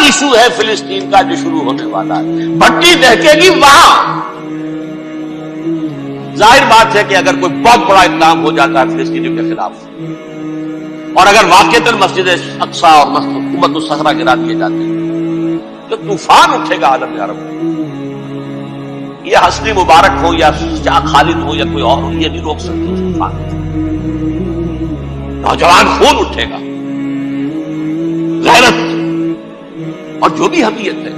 Issue ہے فلسطین کا جو شروع ہونے والا ہے. بھٹی دہکے گی وہاں. ظاہر بات ہے کہ اگر کوئی بہت بڑا اقدام ہو جاتا ہے فلسطینیوں کے خلاف اور اگر واقعتاً مسجد اقصی اور حکومت الصحرا گرا دیے جاتے ہیں تو طوفان اٹھے گا عالم عرب میں. یہ حسنی مبارک ہو یا شاہ خالد ہو یا کوئی اور ہو، یہ نہیں روک سکتے اس طوفان کو. نوجوان خون اٹھے گا، غیرت اور جو بھی حمیت ہے.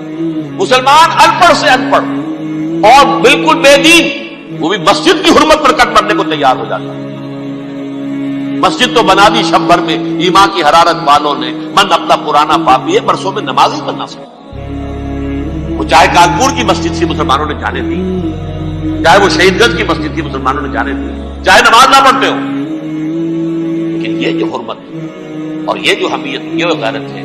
مسلمان ان پڑھ سے ان پڑھ اور بالکل بے دین وہ بھی مسجد کی حرمت پر کٹ مرنے کو تیار ہو جاتا ہے. مسجد تو بنا دی شب بھر میں ایمان کی حرارت والوں نے، من اپنا پرانا پاپی ہے برسوں میں نماز ہی بنا سکتا. وہ چاہے کانپور کی مسجد سے مسلمانوں نے جانے دی، چاہے وہ شہید گنج کی مسجد تھی مسلمانوں نے جانے دی، چاہے نماز نہ پڑھتے ہو، لیکن یہ جو حرمت اور یہ جو حمیت، یہ جو غیرت ہے،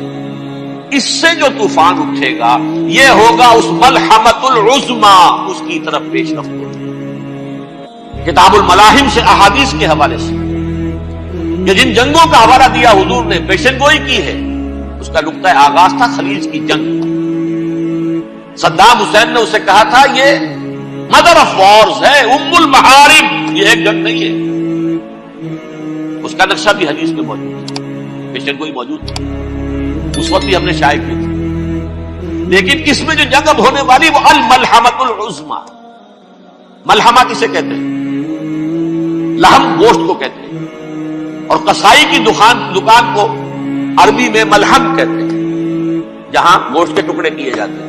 اس سے جو طوفان اٹھے گا یہ ہوگا اس ملحمۃ العظمی، اس کی طرف پیش رفت ہوگی. کتاب الملاحم سے احادیث کے حوالے سے کہ جن جنگوں کا حوالہ دیا حضور نے، پیشن گوئی کی ہے، اس کا نقطہ آغاز تھا خلیج کی جنگ. صدام حسین نے اسے کہا تھا یہ مدر آف وارز ہے، ام المحارب، یہ ایک جنگ نہیں ہے. اس کا نقشہ بھی حدیث میں موجود ہے، پیشن گوئی موجود تھی، اس وقت بھی ہم نے شائع کی تھی. لیکن اس میں جو جنگ اب ہونے والی وہ الملحمۃ العظمی. ملحمہ کسے کہتے ہیں؟ لحم گوشت کو کہتے ہیں، اور قصائی کی دکان کو عربی میں ملحم کہتے ہیں، جہاں گوشت کے ٹکڑے کیے جاتے ہیں.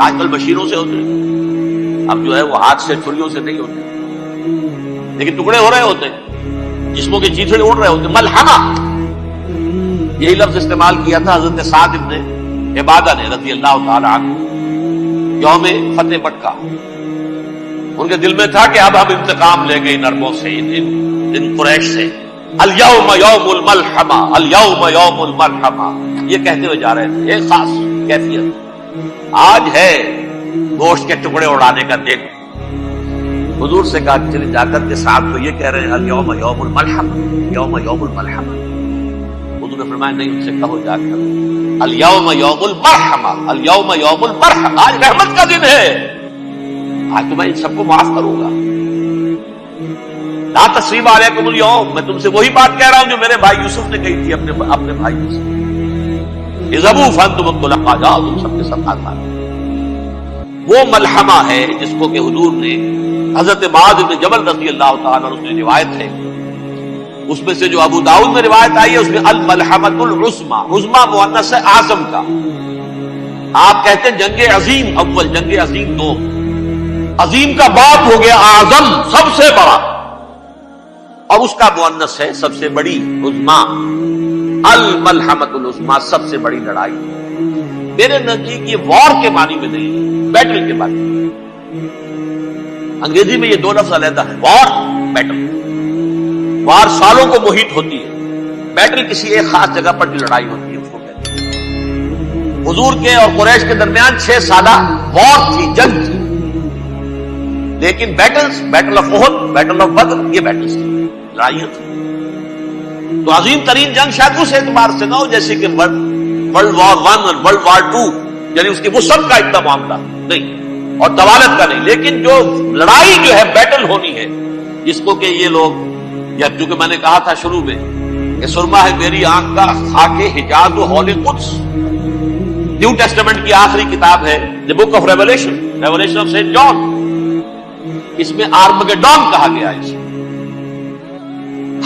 آج کل مشینوں سے ہوتے ہیں، اب جو ہے وہ ہاتھ سے چھریوں سے نہیں ہوتے، لیکن ٹکڑے ہو رہے ہوتے ہیں، جسموں کے چیتھڑے اڑ رہے ہوتے ہیں. ملحمہ یہی لفظ استعمال کیا تھا حضرت سعد ابن عبادہ نے رضی اللہ تعالی عنہ یوم فتح مکہ. ان کے دل میں تھا کہ اب ہم انتقام لیں گے ان عربوں سے، ان قریش سے. الیوم یوم الملحمہ، الیوم یوم الملحمہ، یہ کہتے ہوئے جا رہے تھے. ایک خاص کیفیت آج ہے گوشت کے ٹکڑے اڑانے کا دن. حضور سے کہا چلے جا کر کے صاحب تو یہ کہہ رہے ہیں الیوم یوم الملحمہ، یوم یوم الملحمہ. حضور نے فرمایا نہیں، ان سے کہو جا کر الیوم یوم المرحمہ، الیوم یوم المرحمہ، آج رحمت کا دن ہے، آج تو میں ان سب کو معاف کروں گا. لا تثریب علیکم اليوم، میں تم سے وہی بات کہہ رہا ہوں جو میرے بھائی یوسف نے کہی تھی اپنے بھائی یوسف. اذهبوا فانتم الطلقاء، جاؤ تم سب کے سب آزاد. وہ ملحمہ ہے جس کو کہ حضور نے حضرت معاذ بن جبل رضی اللہ تعالیٰ عنہ، اس میں روایت ہے، اس میں سے جو ابو داؤد میں روایت آئی ہے اس میں الملحمۃ العظمی، عظمی مؤنث ہے اعظم کا. آپ کہتے ہیں جنگ عظیم اول، جنگ عظیم دو. عظیم کا باپ ہو گیا اعظم، سب سے بڑا، اور اس کا مؤنث ہے سب سے بڑی، عظمی. الملحمۃ العظمی، سب سے بڑی لڑائی. میرے نزدیک یہ وار کے معنی میں نہیں، بیٹل کے معنی میں. انگریزی میں یہ دو لفظ علیحدہ ہے، وار، بیٹل. وار سالوں کو محیط ہوتی ہے، بیٹل کسی ایک خاص جگہ پر جو لڑائی ہوتی ہے اس کو کہتے ہیں. حضور کے اور قریش کے درمیان 6 سالہ وار تھی، جنگ تھی. لیکن battles, battle of Uhud, battle of Badr, یہ بیٹلز تھی، لڑائیاں تھیں. تو عظیم ترین جنگ شاید اس اعتبار سے نہ ہو جیسے کہ ورلڈ وار 1 اور ورلڈ وار 2، یعنی اس کی وسعت کا اتنا معاملہ نہیں اور طوالت کا نہیں. لیکن جو لڑائی جو ہے بیٹل ہونی ہے، جس کو کہ یہ لوگ، یا جو کہ میں نے کہا تھا شروع میں کہ سرما ہے میری آنکھ کا خاک حجاز و ہول قدس، نیو ٹیسٹمنٹ کی آخری کتاب ہے the book of revelation, revelation of saint John. اس میں آرمگیڈون کہا گیا ہے.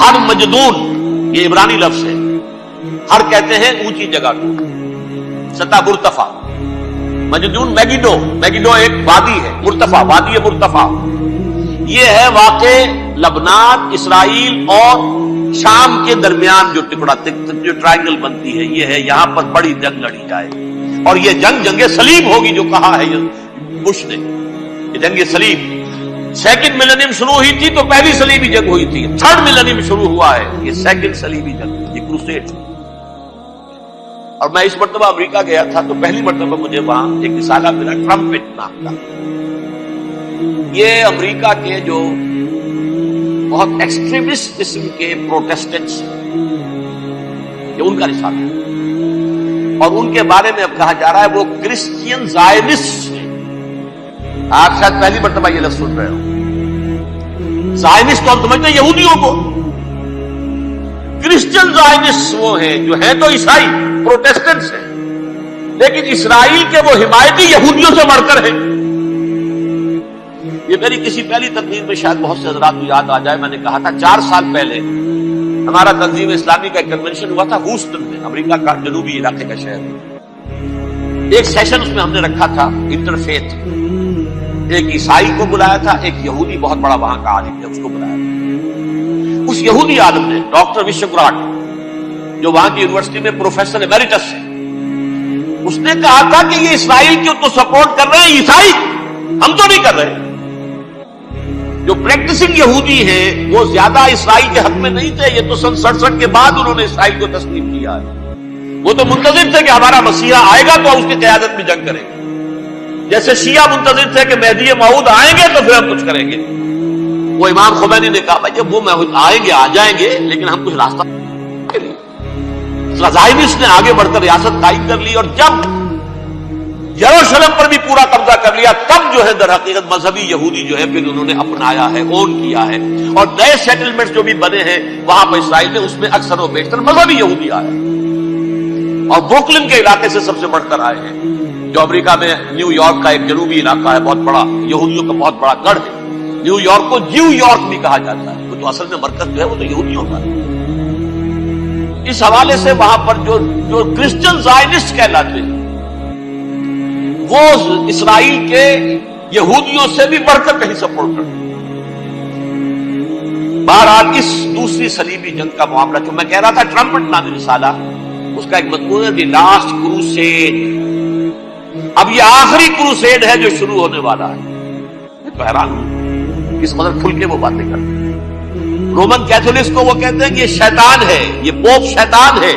ہر مجدون، یہ عبرانی لفظ ہے. ہر کہتے ہیں اونچی جگہ کو، سطح مرتفع. مجدون میگیڈو، میگیڈو ایک وادی ہے، مرتفع، وادی مرتفع. یہ ہے واقع لبنان، اسرائیل اور شام کے درمیان جو ٹکڑا، جو ٹرائنگل بنتی ہے، یہ ہے یہاں پر بڑی جنگ لڑی جائے. اور یہ جنگ صلیب ہوگی جو کہا ہے بش نے، یہ جنگ صلیب. سیکنڈ ملینیم شروع ہوئی تھی تو پہلی صلیبی جنگ ہوئی تھی. تھرڈ ملینیم شروع ہوا ہے، یہ سیکنڈ صلیبی جنگ، یہ کروسیڈ. اور میں اس مرتبہ امریکہ گیا تھا تو پہلی مرتبہ مجھے وہاں ایک رسالہ ملا ٹرمپٹ نام کا. یہ امریکہ کے جو بہت ایکسٹریمسٹ قسم کے پروٹیسٹنٹس، یہ ان کا رسالہ ہے. اور ان کے بارے میں اب کہا جا رہا ہے وہ کرسچین زائنسٹ ہیں. آپ شاید پہلی مرتبہ یہ لفظ سن رہے ہو. زائنسٹ تو ہم سمجھتے ہیں یہودیوں کو. کرسچین زائنسٹ وہ ہیں جو ہیں تو عیسائی پروٹیسٹنٹس ہیں، لیکن اسرائیل کے وہ حمایتی یہودیوں سے بڑھ کر ہیں. یہ میری کسی پہلی تقریر میں شاید بہت سے حضرات کو یاد آ جائے، میں نے کہا تھا 4 سال پہلے ہمارا تنظیم اسلامی کا ایک کنونشن ہوا تھا ہیوسٹن میں، امریکہ کا جنوبی علاقے کا شہر. ایک سیشن اس میں ہم نے رکھا تھا انٹرفیتھ. ایک عیسائی کو بلایا تھا، ایک یہودی بہت بڑا وہاں کا عالم ہے اس کو بلایا تھا. اس یہودی عالم نے ڈاکٹر وشوگراٹ، جو وہاں کی یونیورسٹی میں پروفیسر ایمیریٹس ہے، اس نے کہا تھا کہ یہ اسرائیل کو تو سپورٹ کر رہے ہیں عیسائی، ہم تو نہیں کر رہے. جو پریکٹسنگ یہودی ہیں وہ زیادہ اسرائیل کے حق میں نہیں تھے. یہ تو سن 67 کے بعد انہوں نے اسرائیل کو تسلیم کیا ہے. وہ تو منتظر تھے کہ ہمارا مسیحا آئے گا تو اس کی قیادت میں جنگ کریں گے، جیسے شیعہ منتظر تھے کہ مہدی موعود آئیں گے تو پھر ہم کچھ کریں گے. وہ امام خمینی نے کہا بھائی جب وہ آئیں گے آ جائیں گے، لیکن ہم کچھ راستہ زائنسٹ نے آگے بڑھ کر ریاست قائم کر لی، اور جب یروشلم پر بھی پورا قبضہ کر لیا تب جو ہے در حقیقت مذہبی یہودی جو ہے پھر انہوں نے اپنایا ہے، اون کیا ہے. اور نئے سیٹلمنٹس جو بھی بنے ہیں وہاں پر اسرائیل میں، اس میں اکثر و بیشتر مذہبی یہودی آئے، اور بروکلن کے علاقے سے سب سے بڑھ کر آئے ہیں، جو امریکہ میں نیو یارک کا ایک جنوبی علاقہ ہے بہت بڑا، یہودیوں کا بہت بڑا گڑھ ہے. نیو یارک کو جیو یارک بھی کہا جاتا ہے، وہ تو اصل میں مرکز جو ہے وہ تو یہودیوں کا ہے. اس حوالے سے وہاں پر جو کرسچن زائنسٹ کہلاتے ہیں وہ اسرائیل کے یہودیوں سے بھی بڑھ کر کہیں سپورٹ کرتے ہیں. بہرحال اس دوسری صلیبی جنگ کا معاملہ جو میں کہہ رہا تھا، ٹرمپٹ نامی رسالہ، اس کا ایک مضمون ہے دی لاسٹ کروسیڈ. اب یہ آخری کروسیڈ ہے جو شروع ہونے والا ہے. میں حیران ہوں کس قدر کھل کے وہ باتیں کرتے ہیں. رومن کیتھولکس کو وہ کہتے ہیں کہ یہ شیطان ہے، یہ پوپ شیطان ہے.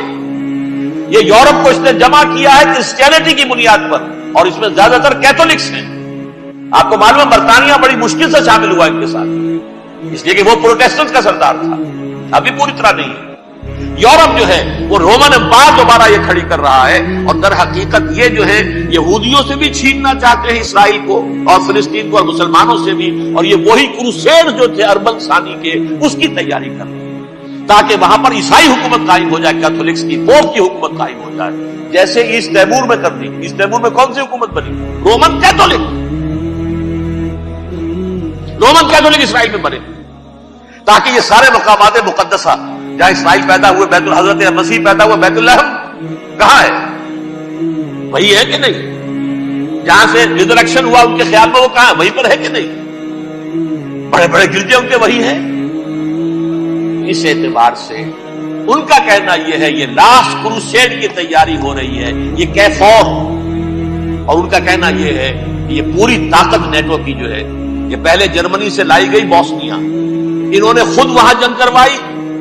یہ یورپ کو اس نے جمع کیا ہے کرسچینٹی کی بنیاد پر، اور اس میں زیادہ تر کیتھولکس ہیں. آپ کو معلوم ہے برطانیہ بڑی مشکل سے شامل ہوا ان کے ساتھ، اس لیے کہ وہ پروٹیسٹنٹ کا سردار تھا، ابھی پوری طرح نہیں ہے. یورپ جو ہے وہ رومن امپائر دوبارہ یہ کھڑی کر رہا ہے، اور در حقیقت یہ جو ہے یہودیوں سے بھی چھیننا چاہتے ہیں اسرائیل کو اور فلسطین کو، اور مسلمانوں سے بھی. اور یہ وہی کروسیڈ جو تھے اربن ثانی کے، اس کی تیاری کر رہے ہیں تاکہ وہاں پر عیسائی حکومت قائم ہو جائے، کیتھولکس کی، پوپ کی حکومت قائم ہو جائے، جیسے ایسٹ تیمور میں کر دی. ایسٹ تیمور میں کون سی حکومت بنی؟ Roman Catholic. رومن کیتھولک اسرائیل میں بنے، تاکہ یہ سارے مقامات مقدسہ جہاں اسرائیل پیدا ہوئے، بیت الحضرت مسیح پیدا ہوئے، بیت اللحم کہاں ہے؟ وہی ہے کہ نہیں؟ جہاں سے ریزریکشن ہوا ان کے خیال میں وہ کہاں ہے؟ وہیں پر ہے کہ نہیں؟ بڑے بڑے گرجے ان کے وہی ہیں. اس اعتبار سے ان کا کہنا یہ ہے یہ لاسٹ کروسیڈ کی تیاری ہو رہی ہے، یہ کیفور. اور ان کا کہنا یہ ہے کہ یہ پوری طاقت نیٹو کی جو ہے، یہ پہلے جرمنی سے لائی گئی بوسنیا، انہوں نے خود وہاں جنگ کروائی،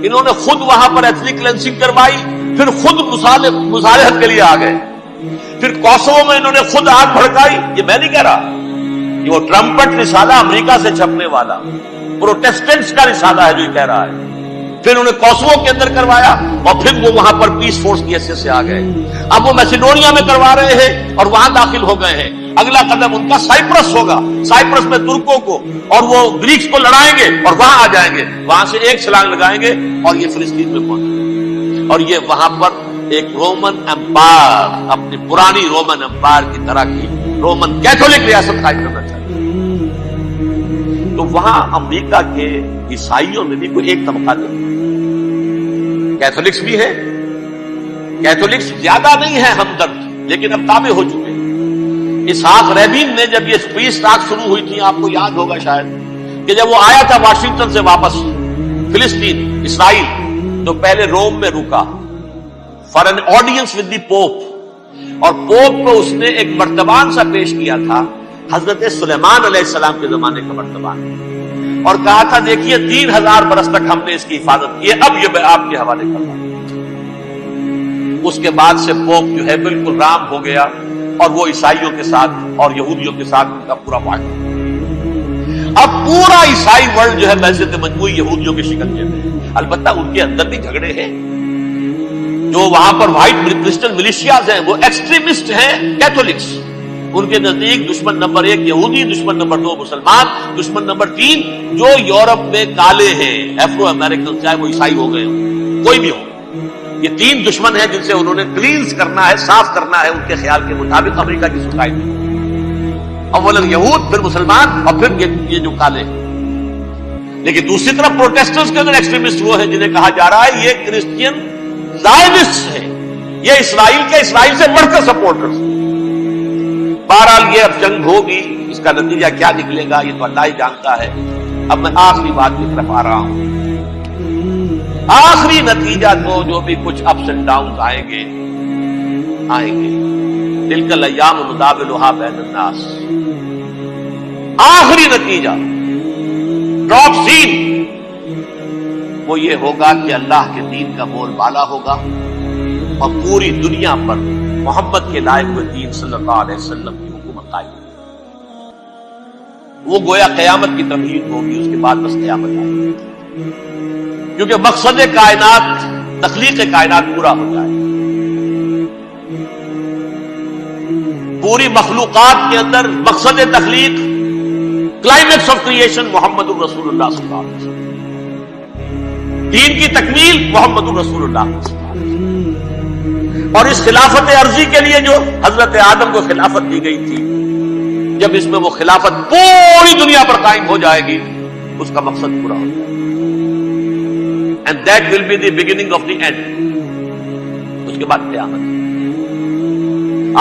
انہوں نے خود وہاں پر ایتھنک کلینسنگ کروائی، پھر خود مصالحت کے لیے آ گئے، پھر کوسوو میں انہوں نے خود آگ بھڑکائی. یہ میں نہیں کہہ رہا، یہ وہ ٹرمپٹ رسالہ امریکہ سے چھپنے والا پروٹیسٹنٹس کا رسالہ ہے جو یہ کہہ رہا ہے. پھر انہوں نے کوسوو کے اندر کروایا، اور پھر وہ وہاں پر پیس فورس کی حیثیت سے آ گئے. اب وہ میسیڈونیا میں کروا رہے ہیں اور وہاں داخل ہو گئے ہیں. اگلا قدم ان کا سائپرس ہوگا، سائپرس میں ترکوں کو اور وہ گریکس کو لڑائیں گے اور وہاں آ جائیں گے، وہاں سے ایک چھلانگ لگائیں گے اور یہ فلسطین میں پہنچیں گے. اور یہ وہاں پر ایک رومن امپائر، اپنی پرانی رومن امپائر کی طرح کی رومن کیتھولک ریاست قائم کرنا چاہتے ہیں. تو وہاں امریکہ کے عیسائیوں میں بھی کوئی ایک طبقہ نہیں، کیتھولکس بھی ہے. کیتھولکس زیادہ نہیں ہے ہمدرد، لیکن اب تابع ہو چکے ہیں. اسحاق ریبین نے جب یہ پیس ٹاک شروع ہوئی تھی، آپ کو یاد ہوگا شاید، کہ جب وہ آیا تھا واشنگٹن سے واپس فلسطین اسرائیل، تو پہلے روم میں رکا for an audience with the Pope, اور پوپ کو اس نے ایک مرتبان سا پیش کیا تھا، حضرت سلیمان علیہ السلام کے زمانے کا مرتبان، اور کہا تھا دیکھیے 3000 برس تک ہم نے اس کی حفاظت کی ہے، اب یہ میں آپ کے حوالے کر رہا ہوں. اس کے بعد سے پوپ جو ہے بالکل رام ہو گیا، اور وہ عیسائیوں کے ساتھ اور یہودیوں کے ساتھ ان کا پورا معاہدہ. اب پورا عیسائی ورلڈ جو ہے بحثیت مجموعی یہودیوں کے شکنجے میں. البتہ ان کے اندر بھی جھگڑے ہیں، جو وہاں پر وائٹ کرسچن ملیشیاز ہیں وہ ایکسٹریمسٹ ہیں کیتھولکس. ان کے نزدیک دشمن نمبر 1 یہودی، دشمن نمبر 2 مسلمان، دشمن نمبر 3 جو یورپ میں کالے ہیں، ایفرو امریکن، چاہے وہ عیسائی ہو گئے ہوں، کوئی بھی ہو. یہ 3 دشمن ہیں جن سے انہوں نے کلینز کرنا ہے، صاف کرنا ہے ان کے خیال کے مطابق امریکہ کی سوسائٹی. اولاً یہود، پھر مسلمان، اور پھر یہ جو کالے ہیں. لیکن دوسری طرف پروٹیسٹنٹس کے اندر ایکسٹریمسٹ وہ ہیں جنہیں کہا جا رہا ہے یہ کرسچین زائونسٹ ہیں، یہ اسرائیل سے بڑھ کر سپورٹرز. بہرحال یہ اب جنگ ہوگی، اس کا نتیجہ کیا نکلے گا یہ تو اللہ ہی جانتا ہے. اب میں آخری بات کی طرف آ رہا ہوں. آخری نتیجہ تو جو بھی کچھ اپس اینڈ ڈاؤنز آئیں گے تلک الایام نداولھا بین الناس. آخری نتیجہ ٹاپ سین وہ یہ ہوگا کہ اللہ کے دین کا بول بالا ہوگا اور پوری دنیا پر محمد کے لائے ہوئے دین صلی اللہ علیہ وسلم کی حکومت قائم. وہ گویا قیامت کی تمہید ہوگی، اس کے بعد بس قیامت آئے گی. کیونکہ مقصد کائنات، تخلیق کائنات پورا ہو جائے. پوری مخلوقات کے اندر مقصد تخلیق، کلائمیکس آف کریشن محمد الرسول اللہ صلی اللہ علیہ وسلم. دین کی تکمیل محمد الرسول اللہ صلی اللہ علیہ وسلم. اور اس خلافت عرضی کے لیے جو حضرت آدم کو خلافت دی گئی تھی، جب اس میں وہ خلافت پوری دنیا پر قائم ہو جائے گی اس کا مقصد پورا ہو جائے گا. And that will be the beginning of the end. اس کے بعد قیامت.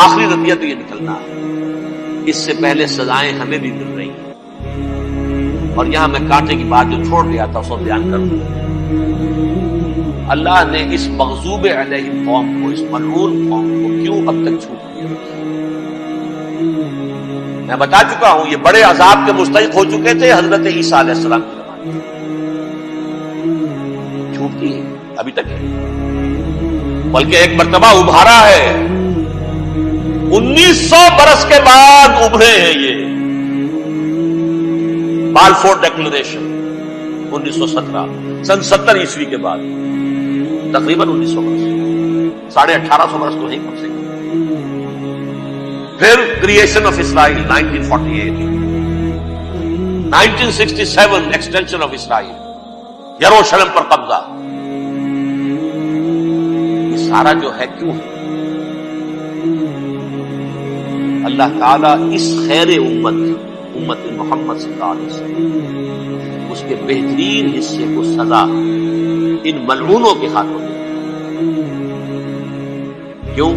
آخری نتیجہ تو یہ نکلنا ہے. اس سے پہلے سزائیں ہمیں بھی مل رہی ہیں. اور یہاں میں کانٹے کی بات جو چھوڑ دیا تھا اس کو بیان کر دوں. اللہ نے اس مغضوب علیہ قوم کو، اس ملعون قوم کو کیوں اب تک چھوٹ دیا؟ میں بتا چکا ہوں یہ بڑے عذاب کے مستحق ہو چکے تھے حضرت عیسیٰ علیہ السلام کے زمانے میں. چھوٹتی ہے ابھی تک ہے، بلکہ ایک مرتبہ ابھارا ہے. 1900 برس کے بعد ابھرے ہیں یہ. بالفور ڈیکلریشن 1917 سن 70 عیسوی کے بعد، تقریباً 1900 برس، 1850 برس تو نہیں کم سے کم. پھر creation of Israel 1948، 1967 extension of Israel, یروشلم پر قبضہ. یہ سارا جو ہے کیوں ہے؟ اللہ تعالیٰ اس خیر امت محمد صلی اللہ علیہ وسلم اس کے بہترین حصے کو سزا ان ملعونوں کے ہاتھوں دے. کیوں؟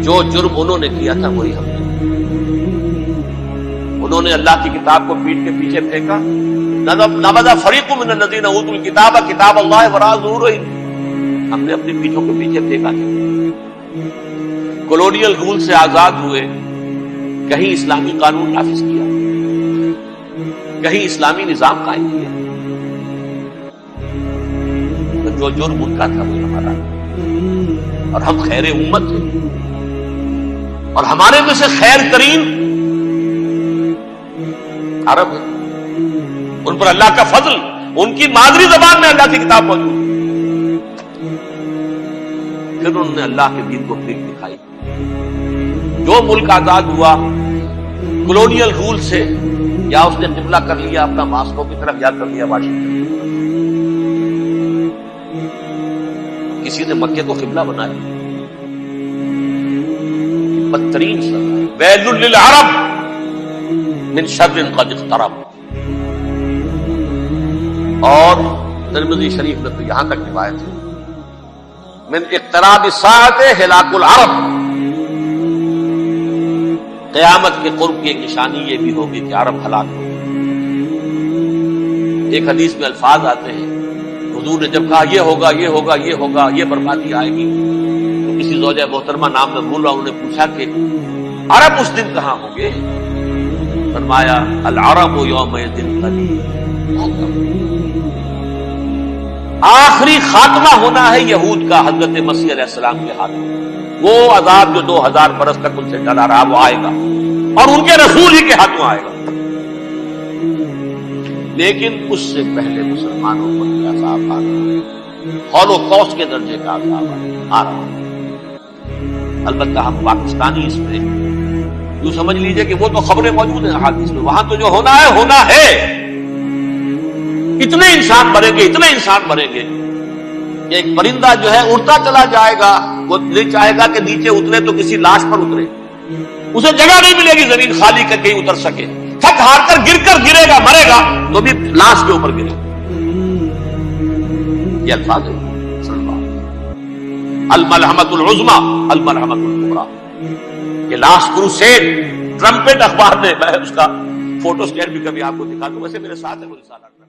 جو جرم انہوں نے کیا تھا وہی ہم نے. انہوں نے اللہ کی کتاب کو پیٹھ کے پیچھے پھینکا. نبذ فریق من الذین اوتوا الکتاب کتاب اللہ وراء ظہورہم. ہم نے اپنی پیٹھوں کے پیچھے پھینکا. کولونیل رول سے آزاد ہوئے، کہیں اسلامی قانون نافذ کیا، کہیں اسلامی نظام قائم کیا. تو جو جرم ان کا تھا وہی ہمارا. اور ہم خیر امت ہیں، اور ہمارے میں سے خیر ترین عرب ہیں. ان پر اللہ کا فضل، ان کی مادری زبان میں اللہ کی کتاب موجود. پھر انہوں نے اللہ کے دین کو پھینک دکھائی. جو ملک آزاد ہوا کولونیل رول سے، یا اس نے قبلہ کر لیا اپنا ماسکو کی طرف، یا کر لیا واشنگٹن. کسی نے مکے کو قبلہ بنایا. بدترین سزا، ویل للعرب من شر قد اقترب. اور ترمذی شریف میں تو یہاں تک روایت ہے، من اقتراب الساعۃ ہلاک العرب. قیامت کے قرب کی ایک نشانی یہ بھی ہوگی کہ عرب ہلاک ہو. ایک حدیث میں الفاظ آتے ہیں، حضور نے جب کہا یہ ہوگا یہ ہوگا یہ ہوگا، یہ بربادی آئے گی، تو کسی زوجہ محترمہ نام میں بھول رہا ہوں، انہوں نے پوچھا کہ عرب اس دن کہاں ہوں گے؟ فرمایا العرب یومئذ قلیل. آخری خاتمہ ہونا ہے یہود کا حضرت مسیح علیہ السلام کے ہاتھ میں. وہ عذاب جو 2000 برس تک ان سے ڈلا رہا وہ آئے گا، اور ان کے رسول ہی کے ہاتھوں آئے گا. لیکن اس سے پہلے مسلمانوں پر عذاب آ رہا ہے. ہولوکاسٹ کے درجے کا عذاب آ رہا ہے۔ البتہ ہم پاکستانی اس میں یوں سمجھ لیجئے کہ وہ تو خبریں موجود ہیں حدیث میں، وہاں تو جو ہونا ہے، اتنے انسان مریں گے، اتنے انسان مریں گے کہ ایک پرندہ جو ہے اڑتا چلا جائے گا، وہ نہیں چاہے گا کہ نیچے اترے تو کسی لاش پر اترے، اسے جگہ نہیں ملے گی زمین خالی کر کہیں اتر سکے، تھک ہار کر گرے گا، مرے گا تو بھی لاش کے اوپر گرے گا۔ یہ الفاظ ہے صلی اللہ علیہ وسلم، الملحمۃ العظمی الملحمۃ الکبریٰ، یہ لاسٹ کروسیڈ ٹرمپٹ اخبار نے، میں اس کا فوٹو اسٹیٹ بھی کبھی آپ کو دکھا دوں، ویسے میرے ساتھ ہے وہ رسالہ۔